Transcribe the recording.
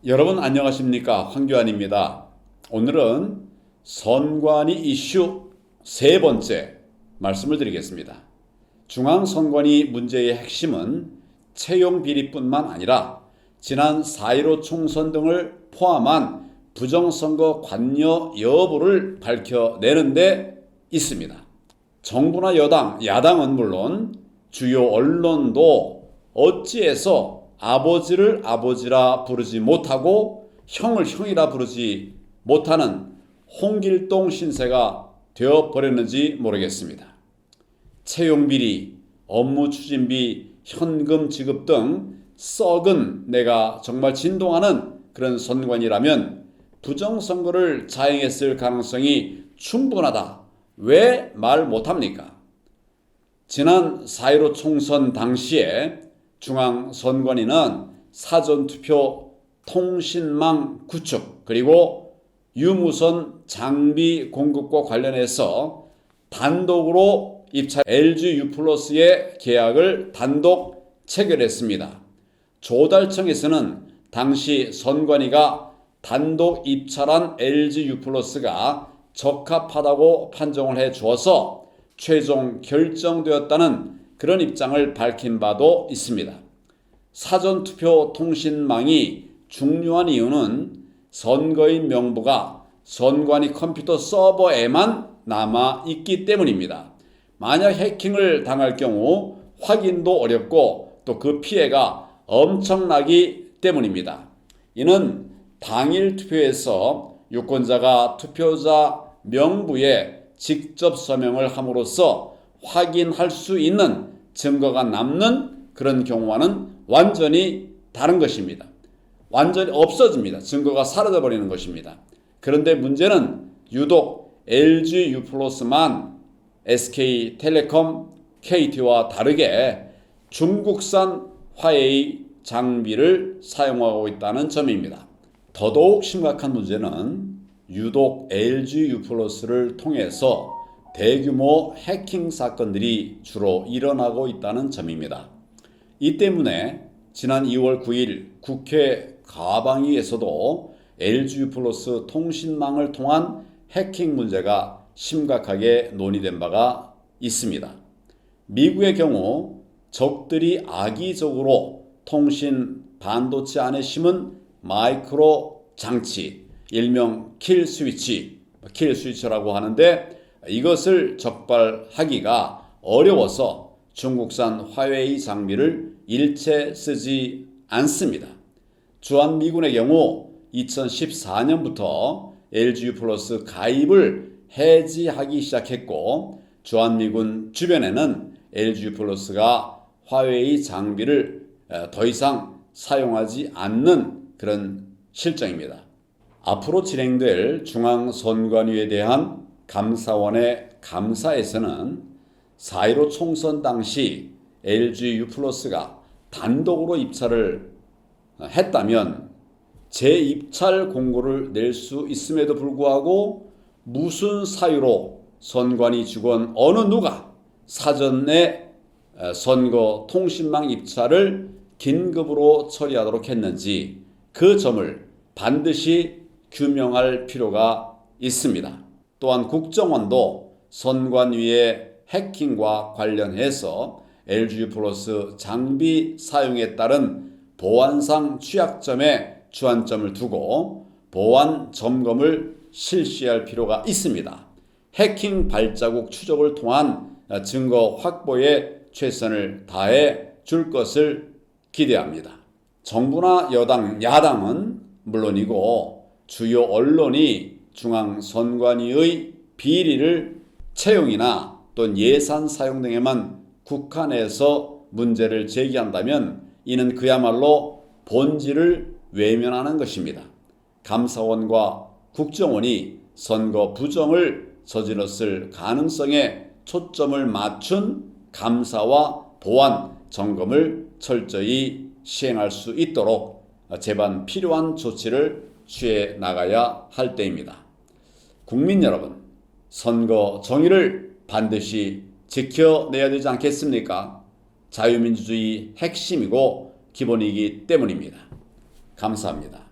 여러분 안녕하십니까? 황교안입니다. 오늘은 선관위 이슈 세 번째 말씀을 드리겠습니다. 중앙선관위 문제의 핵심은 채용 비리뿐만 아니라 지난 4.15 총선 등을 포함한 부정선거 관여 여부를 밝혀내는 데 있습니다. 정부나 여당, 야당은 물론 주요 언론도 어찌해서 아버지를 아버지라 부르지 못하고 형을 형이라 부르지 못하는 홍길동 신세가 되어버렸는지 모르겠습니다. 채용비리, 업무추진비, 현금 지급 등 썩은 내가 정말 진동하는 그런 선관위라면 부정선거를 자행했을 가능성이 충분하다. 왜 말 못합니까? 지난 4.15 총선 당시에 중앙선관위는 사전투표 통신망 구축 그리고 유무선 장비 공급과 관련해서 단독으로 입찰 LG U+의 계약을 단독 체결했습니다. 조달청에서는 당시 선관위가 단독 입찰한 LG U+가 적합하다고 판정을 해 주어서 최종 결정되었다는 그런 입장을 밝힌 바도 있습니다. 사전투표 통신망이 중요한 이유는 선거인 명부가 선관위 컴퓨터 서버에만 남아있기 때문입니다. 만약 해킹을 당할 경우 확인도 어렵고 또 그 피해가 엄청나기 때문입니다. 이는 당일 투표에서 유권자가 투표자 명부에 직접 서명을 함으로써 확인할 수 있는 증거가 남는 그런 경우와는 완전히 다른 것입니다. 완전히 없어집니다. 증거가 사라져버리는 것입니다. 그런데 문제는 유독 LG U+만 SK텔레콤, KT와 다르게 중국산 화웨이 장비를 사용하고 있다는 점입니다. 더더욱 심각한 문제는 유독 LG U+를 통해서 대규모 해킹 사건들이 주로 일어나고 있다는 점입니다. 이 때문에 지난 2월 9일 국회 가방위에서도 LG U+ 통신망을 통한 해킹 문제가 심각하게 논의된 바가 있습니다. 미국의 경우 적들이 악의적으로 통신 반도체 안에 심은 마이크로 장치, 일명 킬 스위치라고 하는데 이것을 적발하기가 어려워서 중국산 화웨이 장비를 일체 쓰지 않습니다. 주한미군의 경우 2014년부터 LG U+ 가입을 해지하기 시작했고 주한미군 주변에는 LG U+가 화웨이 장비를 더 이상 사용하지 않는 그런 실정입니다. 앞으로 진행될 중앙선관위에 대한 감사원의 감사에서는 4.15 총선 당시 LG U+가 단독으로 입찰을 했다면 재입찰 공고를 낼 수 있음에도 불구하고 무슨 사유로 선관위 직원 어느 누가 사전에 선거 통신망 입찰을 긴급으로 처리하도록 했는지 그 점을 반드시 규명할 필요가 있습니다. 또한 국정원도 선관위의 해킹과 관련해서 LG U+ 장비 사용에 따른 보안상 취약점에 주안점을 두고 보안 점검을 실시할 필요가 있습니다. 해킹 발자국 추적을 통한 증거 확보에 최선을 다해 줄 것을 기대합니다. 정부나 여당, 야당은 물론이고 주요 언론이 중앙선관위의 비리를 채용이나 또는 예산 사용 등에만 국한해서 문제를 제기한다면 이는 그야말로 본질을 외면하는 것입니다. 감사원과 국정원이 선거 부정을 저질렀을 가능성에 초점을 맞춘 감사와 보안 점검을 철저히 시행할 수 있도록 제반 필요한 조치를 취해 나가야 할 때입니다. 국민 여러분, 선거 정의를 반드시 지켜내야 되지 않겠습니까? 자유민주주의 핵심이고 기본이기 때문입니다. 감사합니다.